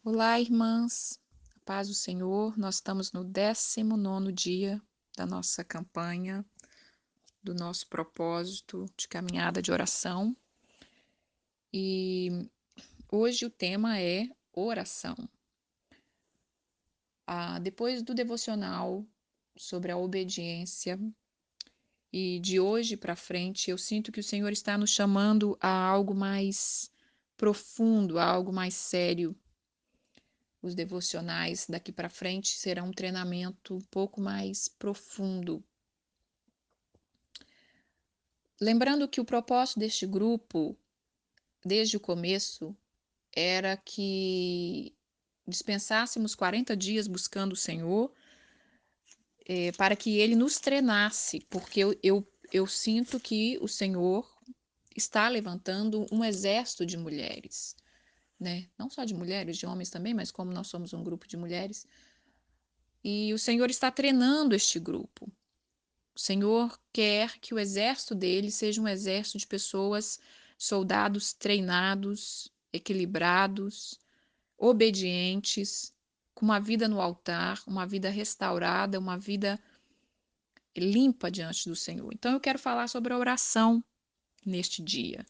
Olá, irmãs. Paz do Senhor. Nós estamos no 19º dia da nossa campanha, do nosso propósito de caminhada de oração. E hoje o tema é oração. Depois do devocional sobre a obediência, e de hoje para frente, eu sinto que o Senhor está nos chamando a algo mais profundo, a algo mais sério. Os devocionais daqui para frente serão um treinamento um pouco mais profundo. Lembrando que o propósito deste grupo, desde o começo, era que dispensássemos 40 dias buscando o Senhor, para que Ele nos treinasse, porque eu sinto que o Senhor está levantando um exército de mulheres, né? Não só de mulheres, de homens também, mas como nós somos um grupo de mulheres, e o Senhor está treinando este grupo. O Senhor quer que o exército dele seja um exército de pessoas, soldados treinados, equilibrados, obedientes, com uma vida no altar, uma vida restaurada, uma vida limpa diante do Senhor. Então eu quero falar sobre a oração neste dia.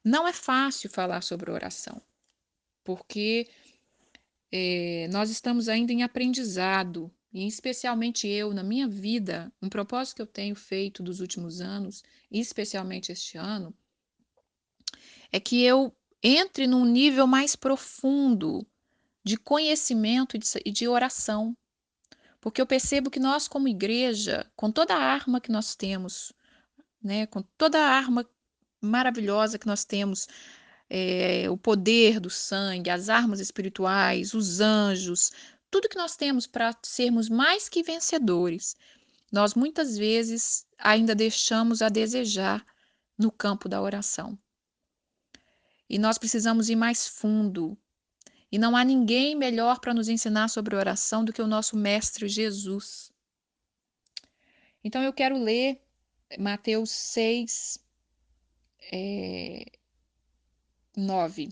Não é fácil falar sobre oração, porque nós estamos ainda em aprendizado, e especialmente eu, na minha vida, um propósito que eu tenho feito dos últimos anos, e especialmente este ano, é que eu entre num nível mais profundo de conhecimento e de oração, porque eu percebo que nós, como igreja, com toda a arma que nós temos, né, com toda a arma maravilhosa que nós temos, o poder do sangue, as armas espirituais, os anjos, tudo que nós temos para sermos mais que vencedores, nós muitas vezes ainda deixamos a desejar no campo da oração. E nós precisamos ir mais fundo. E não há ninguém melhor para nos ensinar sobre oração do que o nosso Mestre Jesus. Então eu quero ler Mateus 6, 9.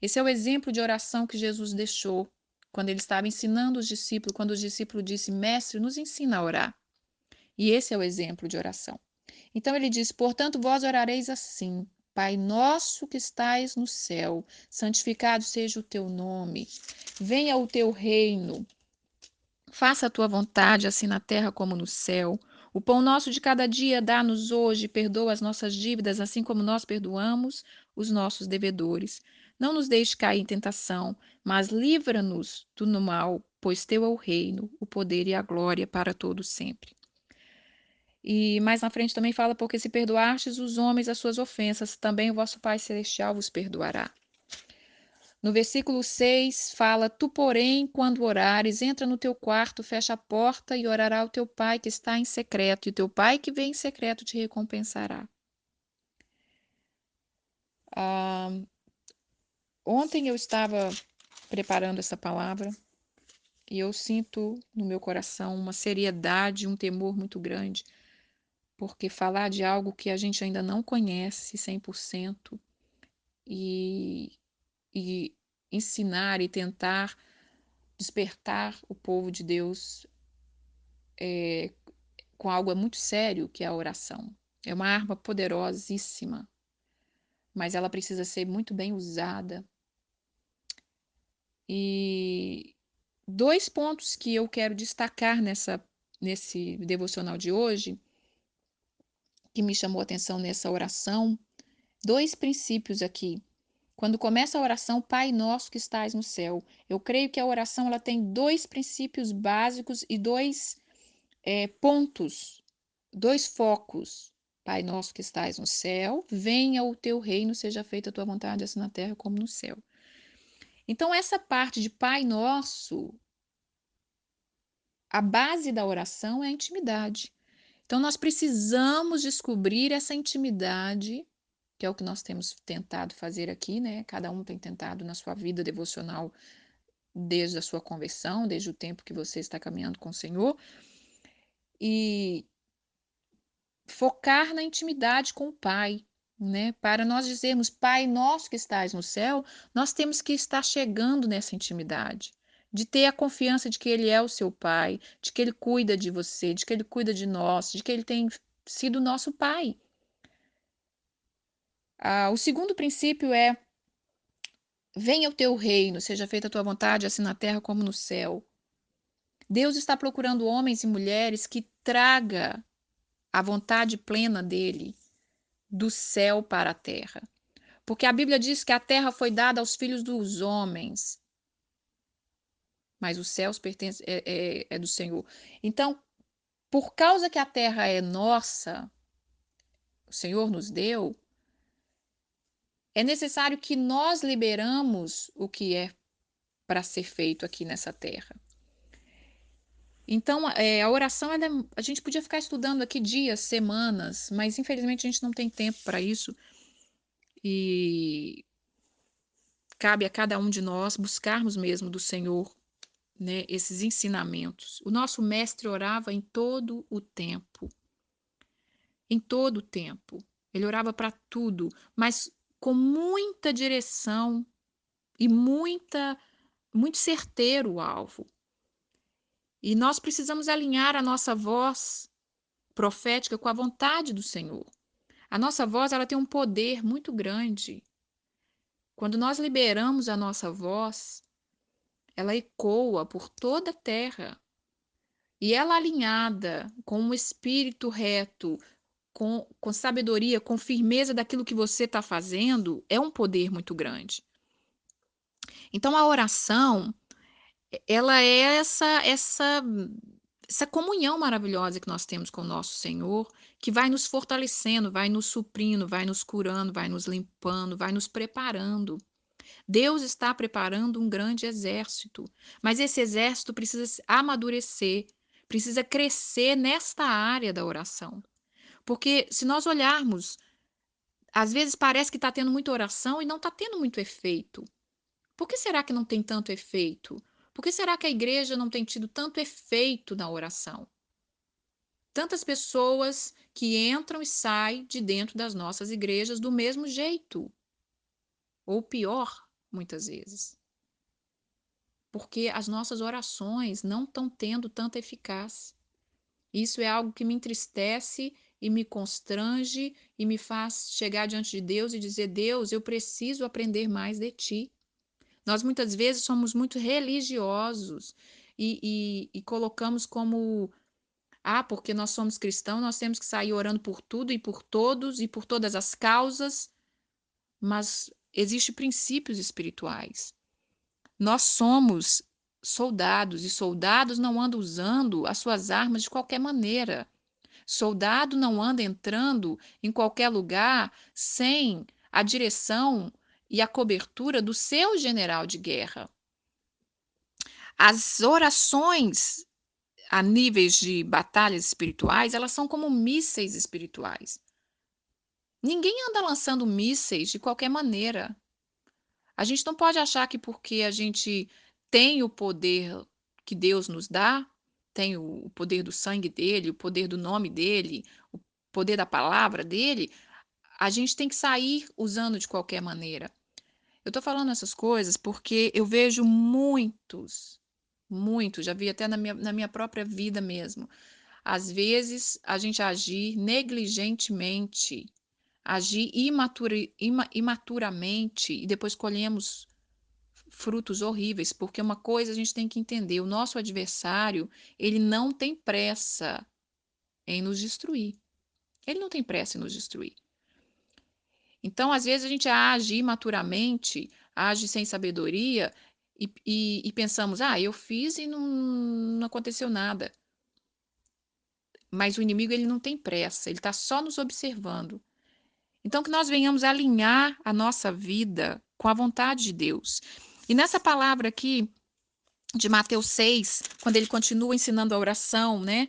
Esse é o exemplo de oração que Jesus deixou quando ele estava ensinando os discípulos, quando os discípulos disse: Mestre, nos ensina a orar. E esse é o exemplo de oração. Então ele diz: Portanto, vós orareis assim: Pai nosso que estais no céu, santificado seja o teu nome, venha o teu reino, faça a tua vontade, assim na terra como no céu. O pão nosso de cada dia dá-nos hoje, perdoa as nossas dívidas, assim como nós perdoamos os nossos devedores. Não nos deixe cair em tentação, mas livra-nos do mal, pois teu é o reino, o poder e a glória para todos sempre. E mais na frente também fala, porque se perdoastes os homens as suas ofensas, também o vosso Pai Celestial vos perdoará. No versículo 6 fala: Tu, porém, quando orares, entra no teu quarto, fecha a porta e orará o teu pai que está em secreto, e o teu pai que vem em secreto te recompensará. Ah, Ontem eu estava preparando essa palavra e eu sinto no meu coração uma seriedade, um temor muito grande, porque falar de algo que a gente ainda não conhece 100% e, e ensinar e tentar despertar o povo de Deus com algo muito sério, que é a oração. É uma arma poderosíssima, mas ela precisa ser muito bem usada. E dois pontos que eu quero destacar nesse devocional de hoje, que me chamou a atenção nessa oração, dois princípios aqui. Quando começa a oração, Pai nosso que estais no céu, eu creio que a oração ela tem dois princípios básicos e dois pontos, dois focos. Pai nosso que estais no céu, venha o teu reino, seja feita a tua vontade, assim na terra como no céu. Então, essa parte de Pai nosso, a base da oração é a intimidade. Então, nós precisamos descobrir essa intimidade, que é o que nós temos tentado fazer aqui, né? Cada um tem tentado na sua vida devocional, desde a sua conversão, desde o tempo que você está caminhando com o Senhor, e focar na intimidade com o Pai. né? Para nós dizermos Pai nosso que estás no céu, nós temos que estar chegando nessa intimidade, de ter a confiança de que Ele é o seu Pai, de que Ele cuida de você, de que Ele cuida de nós, de que Ele tem sido nosso Pai. O segundo princípio é: venha o teu reino, seja feita a tua vontade, assim na terra como no céu. Deus está procurando homens e mulheres que traga a vontade plena dele do céu para a terra. Porque a Bíblia diz que a terra foi dada aos filhos dos homens, mas os céus é do Senhor. Então, por causa que a terra é nossa, o Senhor nos deu, é necessário que nós liberamos o que é para ser feito aqui nessa terra. Então, a oração, a gente podia ficar estudando aqui dias, semanas, mas infelizmente a gente não tem tempo para isso. E cabe a cada um de nós buscarmos mesmo do Senhor, né, esses ensinamentos. O nosso mestre orava em todo o tempo, em todo o tempo. Ele orava para tudo, mas com muita direção e muito certeiro o alvo. E nós precisamos alinhar a nossa voz profética com a vontade do Senhor. A nossa voz, ela tem um poder muito grande. Quando nós liberamos a nossa voz, ela ecoa por toda a terra. E ela alinhada com um espírito reto, com sabedoria, com firmeza daquilo que você está fazendo, é um poder muito grande. Então, a oração, ela é essa comunhão maravilhosa que nós temos com o nosso Senhor, que vai nos fortalecendo, vai nos suprindo, vai nos curando, vai nos limpando, vai nos preparando. Deus está preparando um grande exército, mas esse exército precisa amadurecer, precisa crescer nesta área da oração. Porque se nós olharmos, às vezes parece que está tendo muita oração e não está tendo muito efeito. Por que será que não tem tanto efeito? Por que será que a igreja não tem tido tanto efeito na oração? Tantas pessoas que entram e saem de dentro das nossas igrejas do mesmo jeito, ou pior, muitas vezes. Porque as nossas orações não estão tendo tanta eficácia. Isso é algo que me entristece e me constrange e me faz chegar diante de Deus e dizer: Deus, eu preciso aprender mais de ti. Nós muitas vezes somos muito religiosos e colocamos como: porque nós somos cristãos, nós temos que sair orando por tudo e por todos e por todas as causas, mas existem princípios espirituais. Nós somos soldados e soldados não andam usando as suas armas de qualquer maneira. Soldado não anda entrando em qualquer lugar sem a direção e a cobertura do seu general de guerra. As orações a níveis de batalhas espirituais, elas são como mísseis espirituais. Ninguém anda lançando mísseis de qualquer maneira. A gente não pode achar que porque a gente tem o poder que Deus nos dá, tem o poder do sangue dele, o poder do nome dele, o poder da palavra dele, a gente tem que sair usando de qualquer maneira. Eu estou falando essas coisas porque eu vejo muitos, já vi até na minha própria vida mesmo. Às vezes, a gente agir negligentemente, agir imaturamente e depois colhemos frutos horríveis, porque uma coisa a gente tem que entender, o nosso adversário, ele não tem pressa em nos destruir. Ele não tem pressa em nos destruir. Então, às vezes, a gente age imaturamente, age sem sabedoria e pensamos, eu fiz e não aconteceu nada. Mas o inimigo, ele não tem pressa, ele está só nos observando. Então, que nós venhamos alinhar a nossa vida com a vontade de Deus. E nessa palavra aqui, de Mateus 6, quando ele continua ensinando a oração, né?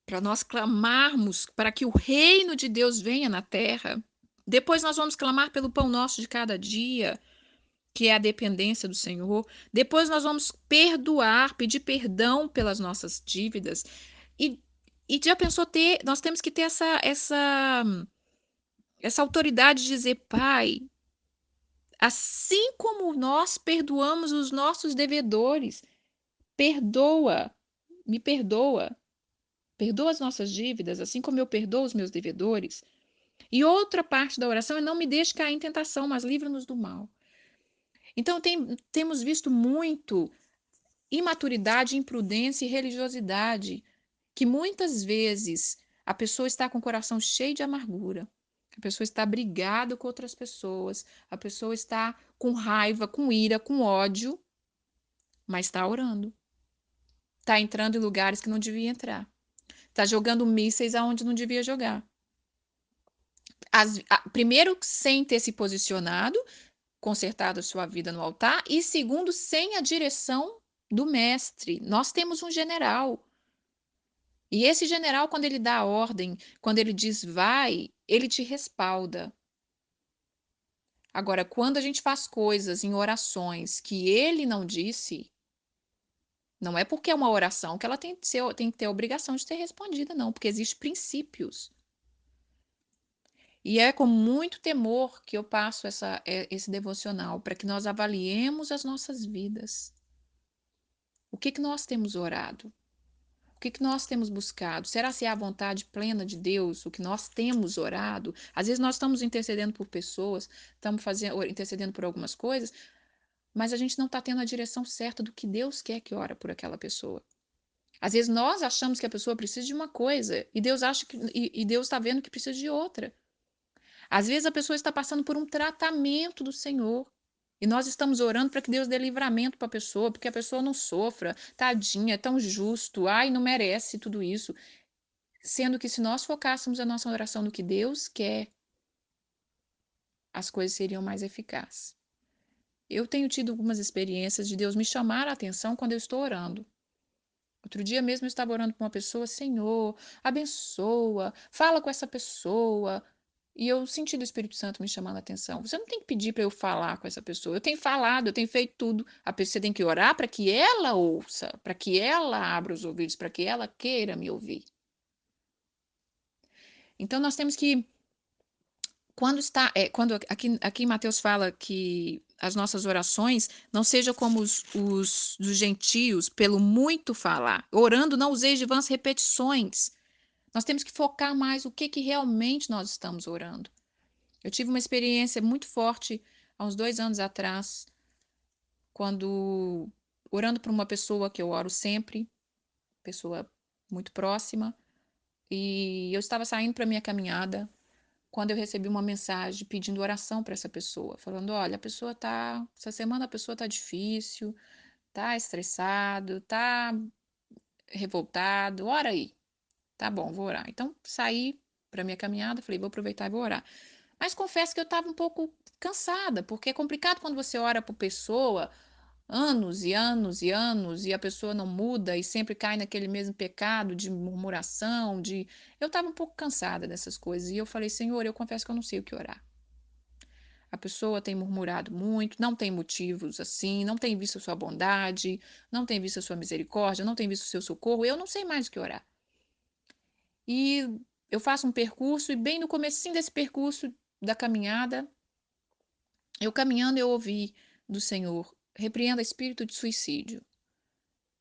Para nós clamarmos para que o reino de Deus venha na terra. Depois nós vamos clamar pelo pão nosso de cada dia, que é a dependência do Senhor. Depois nós vamos perdoar, pedir perdão pelas nossas dívidas. E, e já pensou nós temos que ter essa autoridade de dizer: "Pai, assim como nós perdoamos os nossos devedores, perdoa, me perdoa, perdoa as nossas dívidas, assim como eu perdoo os meus devedores". E outra parte da oração é: "Não me deixe cair em tentação, mas livra-nos do mal". Então temos visto muito imaturidade, imprudência e religiosidade, que muitas vezes a pessoa está com o coração cheio de amargura, a pessoa está brigada com outras pessoas, a pessoa está com raiva, com ira, com ódio, mas está orando. Está entrando em lugares que não devia entrar. Está jogando mísseis aonde não devia jogar. Primeiro, sem ter se posicionado, consertado a sua vida no altar, e segundo, sem a direção do mestre. Nós temos um general. E esse general, quando ele dá a ordem, quando ele diz vai, ele te respalda. Agora, quando a gente faz coisas em orações que ele não disse, não é porque é uma oração que ela tem que ter a obrigação de ser respondida, não, porque existem princípios. E é com muito temor que eu passo esse devocional, para que nós avaliemos as nossas vidas. O que que nós temos orado? O que que nós temos buscado? Será se é a vontade plena de Deus, o que nós temos orado? Às vezes nós estamos intercedendo por pessoas, estamos intercedendo por algumas coisas, mas a gente não está tendo a direção certa do que Deus quer que ora por aquela pessoa. Às vezes nós achamos que a pessoa precisa de uma coisa e Deus acha e Deus está vendo que precisa de outra. Às vezes a pessoa está passando por um tratamento do Senhor. E nós estamos orando para que Deus dê livramento para a pessoa, porque a pessoa não sofra, tadinha, é tão justo, ai, não merece tudo isso. Sendo que se nós focássemos a nossa oração no que Deus quer, as coisas seriam mais eficazes. Eu tenho tido algumas experiências de Deus me chamar a atenção quando eu estou orando. Outro dia mesmo eu estava orando para uma pessoa: Senhor, abençoa, fala com essa pessoa. E eu senti do Espírito Santo me chamando a atenção. Você não tem que pedir para eu falar com essa pessoa. Eu tenho falado, eu tenho feito tudo. A pessoa tem que orar para que ela ouça, para que ela abra os ouvidos, para que ela queira me ouvir. Então nós temos que quando aqui Mateus fala que as nossas orações não sejam como os dos gentios, pelo muito falar. Orando, não useis de vãs repetições. Nós temos que focar mais o que que realmente nós estamos orando. Eu tive uma experiência muito forte há uns 2 anos atrás, quando orando por uma pessoa que eu oro sempre, pessoa muito próxima, e eu estava saindo para minha caminhada quando eu recebi uma mensagem pedindo oração para essa pessoa, falando: olha, essa semana a pessoa tá difícil, tá estressado, tá revoltado, ora aí. Tá bom, vou orar. Então saí para minha caminhada, falei: vou aproveitar e vou orar. Mas confesso que eu estava um pouco cansada, porque é complicado quando você ora por pessoa anos e anos e anos e a pessoa não muda e sempre cai naquele mesmo pecado de murmuração, de eu estava um pouco cansada dessas coisas e eu falei: Senhor, eu confesso que eu não sei o que orar. A pessoa tem murmurado muito, não tem motivos assim, não tem visto a sua bondade, não tem visto a sua misericórdia, não tem visto o seu socorro, eu não sei mais o que orar. E eu faço um percurso e bem no comecinho desse percurso da caminhada, eu caminhando eu ouvi do Senhor: repreenda espírito de suicídio.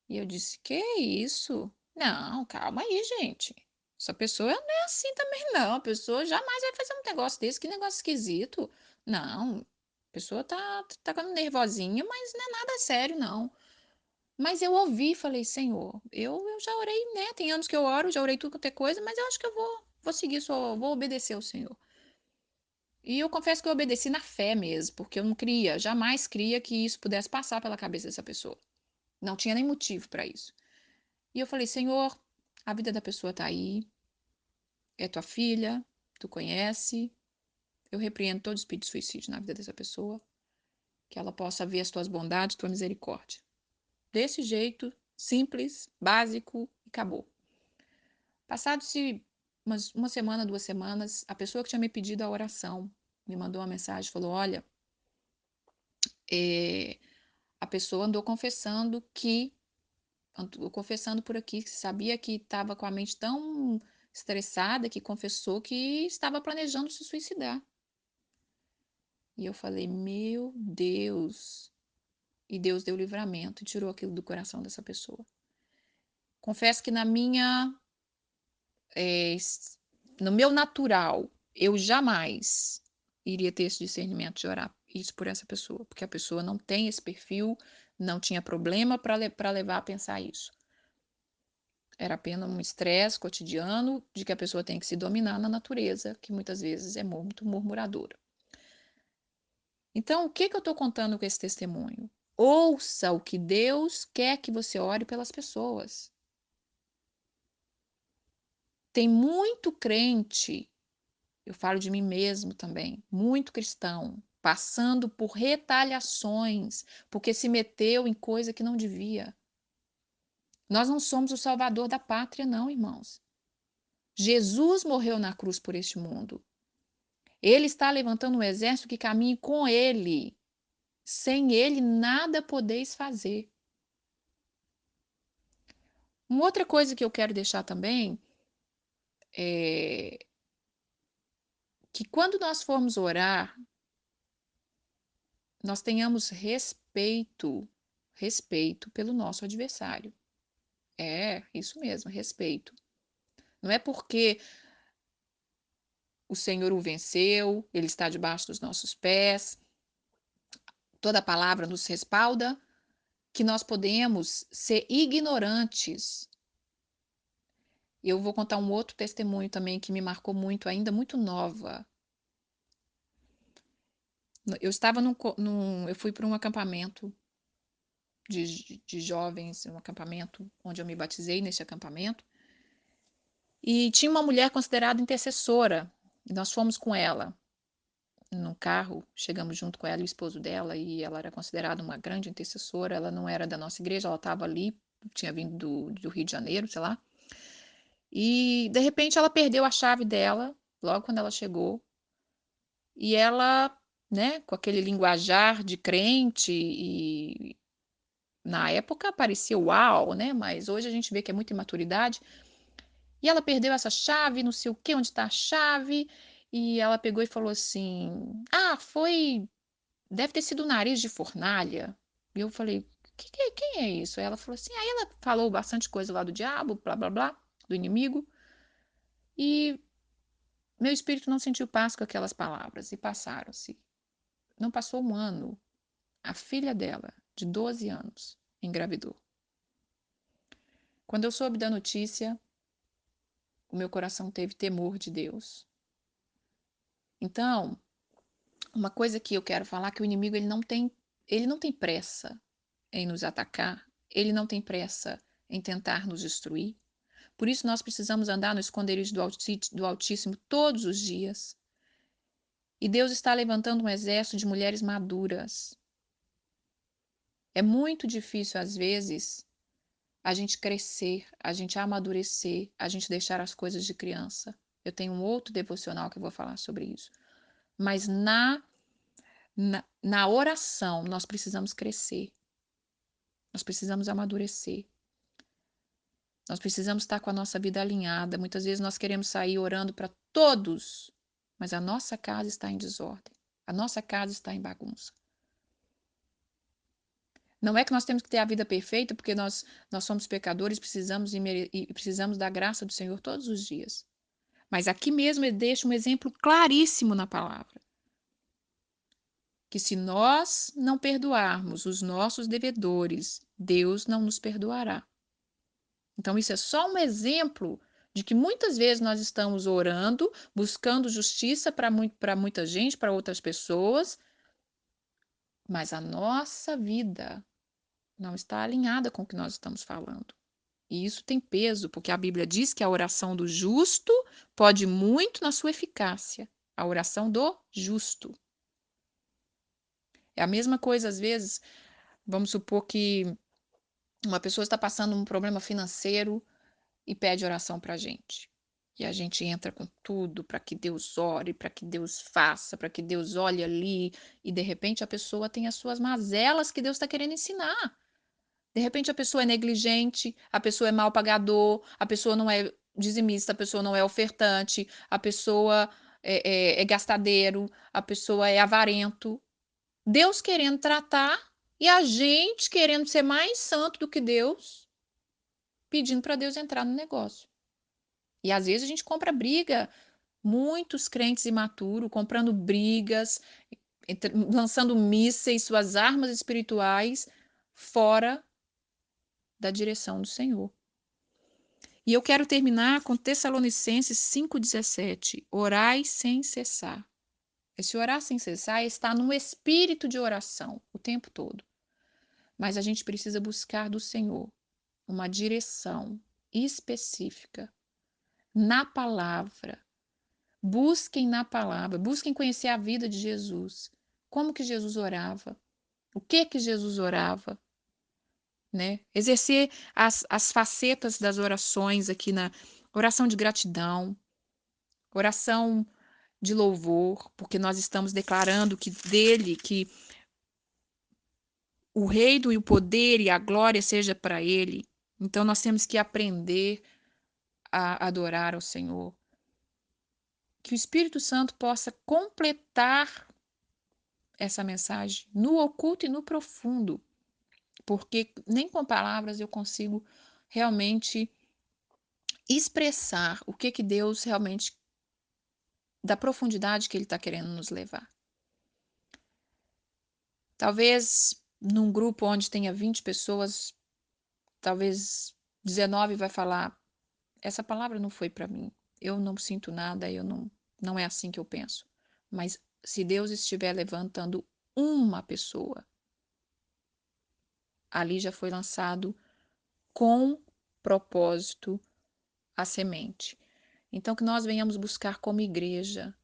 E eu disse: "Que isso? Não, calma aí, gente. Essa pessoa não é assim também não, a pessoa jamais vai fazer um negócio desse, que negócio esquisito. Não, a pessoa tá ficando nervosinha, mas não é nada sério não". Mas eu ouvi e falei: "Senhor, eu já orei, né, tem anos que eu oro, já orei tudo quanto é coisa, mas eu acho que eu vou seguir vou obedecer ao Senhor". E eu confesso que eu obedeci na fé mesmo, porque eu não cria, jamais cria que isso pudesse passar pela cabeça dessa pessoa. Não tinha nem motivo para isso. E eu falei: Senhor, a vida da pessoa está aí, é tua filha, tu conhece. Eu repreendo todo espírito de suicídio na vida dessa pessoa, que ela possa ver as tuas bondades, tua misericórdia. Desse jeito, simples, básico, e acabou. Passado-se uma semana, 2 semanas, a pessoa que tinha me pedido a oração me mandou uma mensagem, falou: olha, a pessoa andou confessando por aqui, que sabia que estava com a mente tão estressada, que confessou que estava planejando se suicidar. E eu falei: "Meu Deus!". E Deus deu livramento e tirou aquilo do coração dessa pessoa. Confesso que eh, s no meu natural, eu jamais iria ter esse discernimento de orar isso por essa pessoa, porque a pessoa não tem esse perfil, não tinha problema para levar a pensar isso. Era apenas um estresse cotidiano de que a pessoa tem que se dominar na natureza, que muitas vezes é muito murmuradora. Então, o que que eu estou contando com esse testemunho? Ouça o que Deus quer que você ore pelas pessoas. Tem muito crente, eu falo de mim mesmo também, muito cristão, passando por retaliações, porque se meteu em coisa que não devia. Nós não somos o salvador da pátria, não, irmãos. Jesus morreu na cruz por este mundo. Ele está levantando um exército que caminhe com ele. Sem ele, nada podeis fazer. Uma outra coisa que eu quero deixar também é que quando nós formos orar, nós tenhamos respeito pelo nosso adversário. É, isso mesmo, respeito. Não é porque o Senhor o venceu, ele está debaixo dos nossos pés, toda a palavra nos respalda, que nós podemos ser ignorantes. Eu vou contar um outro testemunho também que me marcou muito, ainda muito nova. Eu estava eu fui para um acampamento de jovens, um acampamento onde eu me batizei nesse acampamento, e tinha uma mulher considerada intercessora, e nós fomos com ela no carro, chegamos junto com ela e o esposo dela, e ela era considerada uma grande intercessora, ela não era da nossa igreja, ela estava ali, tinha vindo do Rio de Janeiro, sei lá, e de repente ela perdeu a chave dela, logo quando ela chegou, e ela, né, com aquele linguajar de crente, e na época parecia uau, né, mas hoje a gente vê que é muita imaturidade, e ela perdeu essa chave, não sei o quê, onde está a chave, e ela pegou e falou assim: "Ah, foi deve ter sido o nariz de fornalha". E eu falei: Quem é isso?". Aí ela falou assim, aí ela falou bastante coisa lá do diabo, blá blá blá, do inimigo, e meu espírito não sentiu paz com aquelas palavras, e passaram-se. Não passou um ano, a filha dela, de 12 anos, engravidou. Quando eu soube da notícia, o meu coração teve temor de Deus. Então, uma coisa que eu quero falar é que o inimigo ele não tem pressa em nos atacar, ele não tem pressa em tentar nos destruir. Por isso nós precisamos andar no esconderijo do Altíssimo todos os dias. E Deus está levantando um exército de mulheres maduras. É muito difícil, às vezes, a gente crescer, a gente amadurecer, a gente deixar as coisas de criança. Eu tenho um outro devocional que eu vou falar sobre isso. Mas na oração, nós precisamos crescer, nós precisamos amadurecer, nós precisamos estar com a nossa vida alinhada. Muitas vezes nós queremos sair orando para todos, mas a nossa casa está em desordem, a nossa casa está em bagunça. Não é que nós temos que ter a vida perfeita, porque nós somos pecadores, e precisamos da graça do Senhor todos os dias. Mas aqui mesmo ele deixa um exemplo claríssimo na palavra. Que se nós não perdoarmos os nossos devedores, Deus não nos perdoará. Então, isso é só um exemplo de que muitas vezes nós estamos orando, buscando justiça para muita gente, para outras pessoas, mas a nossa vida não está alinhada com o que nós estamos falando. E isso tem peso, porque a Bíblia diz que a oração do justo pode muito na sua eficácia. A oração do justo. É a mesma coisa, às vezes, vamos supor que uma pessoa está passando um problema financeiro e pede oração para a gente. E a gente entra com tudo para que Deus ore, para que Deus faça, para que Deus olhe ali, e de repente a pessoa tem as suas mazelas que Deus está querendo ensinar. De repente a pessoa é negligente, a pessoa é mal pagador, a pessoa não é dizimista, a pessoa não é ofertante, a pessoa é gastadeiro, a pessoa é avarento. Deus querendo tratar e a gente querendo ser mais santo do que Deus, pedindo para Deus entrar no negócio. E às vezes a gente compra briga, muitos crentes imaturos comprando brigas, lançando mísseis, suas armas espirituais, fora da direção do Senhor. E eu quero terminar com Tessalonicenses 5,17. Orai sem cessar. Esse orar sem cessar está no espírito de oração o tempo todo. Mas a gente precisa buscar do Senhor uma direção específica na palavra. Busquem na palavra, busquem conhecer a vida de Jesus. Como que Jesus orava? O que Jesus orava? Né? Exercer as facetas das orações aqui na oração de gratidão, oração de louvor, porque nós estamos declarando que dele, que o reino e o poder e a glória seja para ele. Então nós temos que aprender a adorar ao Senhor. Que o Espírito Santo possa completar essa mensagem no oculto e no profundo, porque nem com palavras eu consigo realmente expressar o que Deus realmente, da profundidade que Ele está querendo nos levar. Talvez num grupo onde tenha 20 pessoas, talvez 19 vai falar, essa palavra não foi para mim, eu não sinto nada, não é assim que eu penso. Mas se Deus estiver levantando uma pessoa, ali já foi lançado com propósito a semente. Então, que nós venhamos buscar como igreja,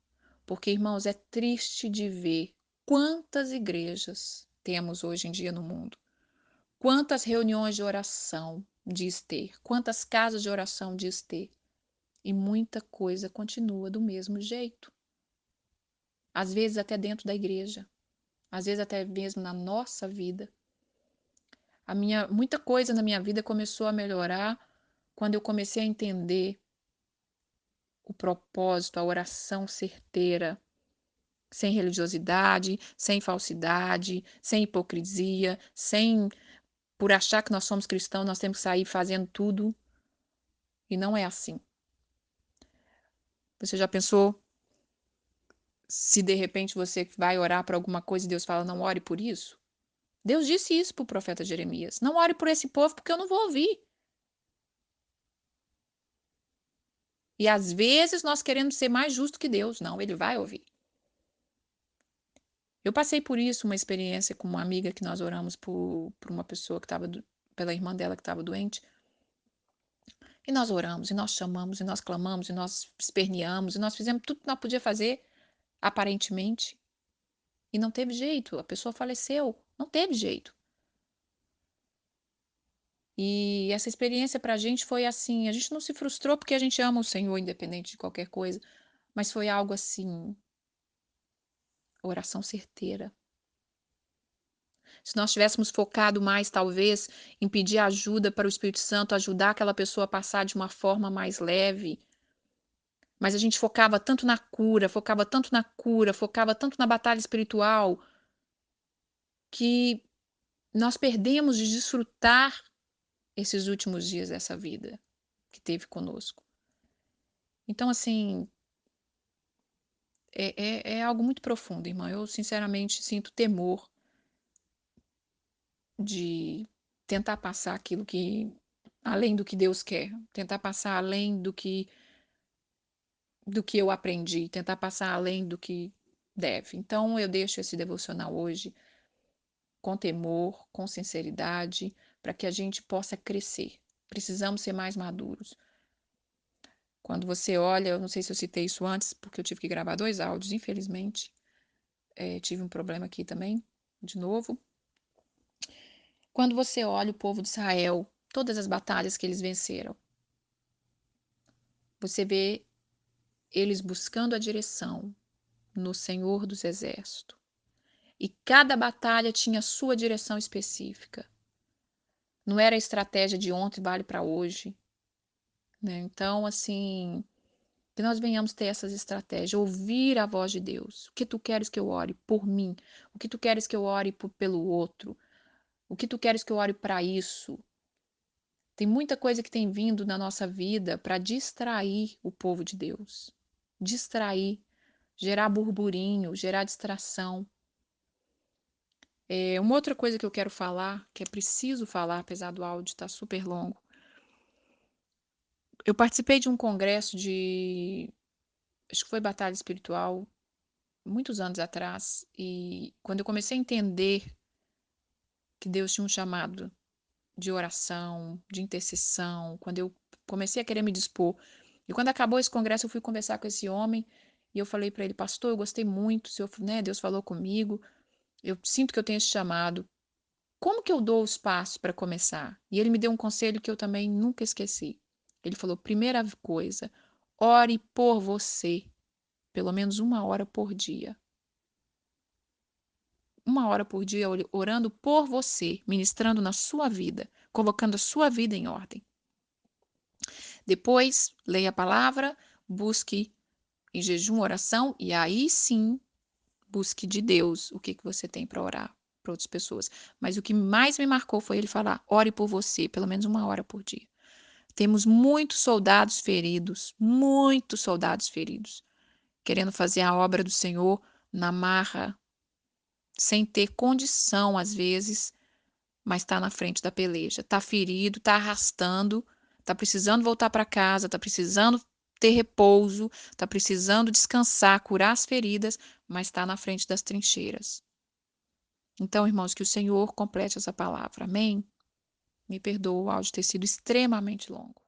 porque, irmãos, é triste de ver quantas igrejas temos hoje em dia no mundo, quantas reuniões de oração diz ter, quantas casas de oração diz ter, e muita coisa continua do mesmo jeito. Às vezes até dentro da igreja, às vezes até mesmo na nossa vida. Muita coisa na minha vida começou a melhorar quando eu comecei a entender o propósito, a oração certeira, sem religiosidade, sem falsidade, sem hipocrisia, sem por achar que nós somos cristãos, nós temos que sair fazendo tudo. E não é assim. Você já pensou se de repente você vai orar por alguma coisa e Deus fala, não ore por isso? Deus disse isso para o profeta Jeremias. Não ore por esse povo porque eu não vou ouvir. E às vezes nós queremos ser mais justo que Deus. Não, ele vai ouvir. Eu passei por isso, uma experiência com uma amiga que nós oramos por uma pessoa que estava, pela irmã dela que estava doente. E nós oramos, e nós chamamos, e nós clamamos, e nós esperneamos, e nós fizemos tudo que nós podíamos fazer, aparentemente. E não teve jeito, a pessoa faleceu, não teve jeito. E essa experiência para a gente foi assim, a gente não se frustrou porque a gente ama o Senhor, independente de qualquer coisa, mas foi algo assim, oração certeira. Se nós tivéssemos focado mais, talvez, em pedir ajuda para o Espírito Santo ajudar aquela pessoa a passar de uma forma mais leve, mas a gente focava tanto na cura, focava tanto na cura, focava tanto na batalha espiritual, que nós perdemos de desfrutar esses últimos dias dessa vida que teve conosco. Então, assim, é algo muito profundo, irmã. Eu, sinceramente, sinto temor de tentar passar aquilo que, além do que Deus quer, tentar passar além do que eu aprendi, tentar passar além do que deve. Então, eu deixo esse devocional hoje com temor, com sinceridade, para que a gente possa crescer. Precisamos ser mais maduros. Quando você olha, eu não sei se eu citei isso antes, porque eu tive que gravar 2 áudios, infelizmente. Tive um problema aqui também, de novo. Quando você olha o povo de Israel, todas as batalhas que eles venceram, você vê eles buscando a direção no Senhor dos Exércitos. E cada batalha tinha sua direção específica. Não era a estratégia de ontem vale para hoje. né. Então, assim, que nós venhamos ter essas estratégias, ouvir a voz de Deus. O que tu queres que eu ore por mim? O que tu queres que eu ore pelo outro? O que tu queres que eu ore para isso? Tem muita coisa que tem vindo na nossa vida para distrair o povo de Deus. Distrair, gerar burburinho, gerar distração. Uma outra coisa que eu quero falar, que é preciso falar, apesar do áudio estar super longo. Eu participei de um congresso acho que foi Batalha Espiritual, muitos anos atrás, e quando eu comecei a entender que Deus tinha um chamado de oração, de intercessão, quando eu comecei a querer me dispor, e quando acabou esse congresso, eu fui conversar com esse homem, e eu falei para ele, pastor, eu gostei muito, o senhor, né, Deus falou comigo, eu sinto que eu tenho esse chamado. Como que eu dou os passos para começar? E ele me deu um conselho que eu também nunca esqueci. Ele falou: primeira coisa, ore por você, pelo menos 1 hora por dia. 1 hora por dia orando por você, ministrando na sua vida, colocando a sua vida em ordem. Depois, leia a palavra, busque em jejum, oração, e aí sim, busque de Deus o que você tem para orar para outras pessoas. Mas o que mais me marcou foi ele falar: ore por você, pelo menos 1 hora por dia. Temos muitos soldados feridos, querendo fazer a obra do Senhor na marra, sem ter condição, às vezes, mas está na frente da peleja. Está ferido, está arrastando, está precisando voltar para casa, está precisando ter repouso, está precisando descansar, curar as feridas, mas está na frente das trincheiras. Então, irmãos, que o Senhor complete essa palavra. Amém? Me perdoa o áudio ter sido extremamente longo.